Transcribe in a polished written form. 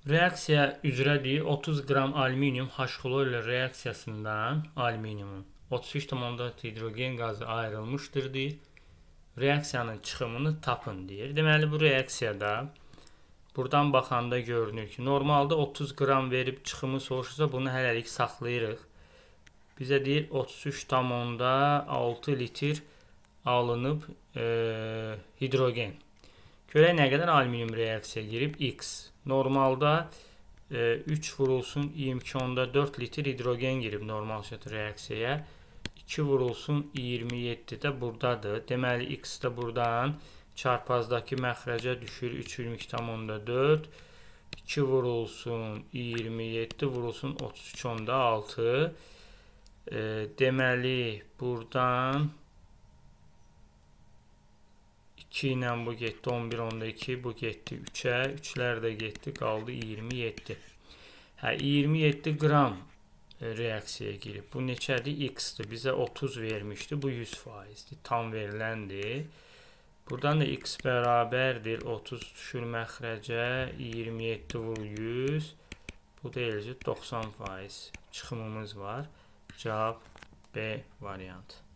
Reaksiya üzrədir. 30 qram alüminium H-xlor reaksiyasından alüminiumun 33,4 hidrogen qazı ayrılmışdır deyir. Reaksiyanın çıxımını tapın deyir. Deməli bu reaksiyada buradan baxanda görünür ki, normalda 30 qram verib çıxımı soruşsa bunu hələlik saxlayırıq. Bizə deyir 33,6 litr alınıb hidrogen. Görək nə qədər alüminium reaksiya girib? X. Normalda 3 vurulsun 22,4 litr hidrogen girib normal şərt reaksiyaya. 2 vurulsun 27 də buradadır. Deməli X də buradan çarpazdakı məxrəcə düşür 3,4. 2 vurulsun 27 vurulsun 33,6. Deməli buradan 2 ilə bu getdi 11,2, bu getdi 3-ə, 3-lər də getdi, qaldı 27. 27 qram reaksiyaya girib. Bu neçədir? X-dir. Bizə 30 vermişdi. Bu 100%dir. Tam veriləndir. Buradan da X bərabərdir. 30 düşür məxrəcə. 27 vur 100. Bu da eləcə 90% çıxımımız var. Cavab B variantı.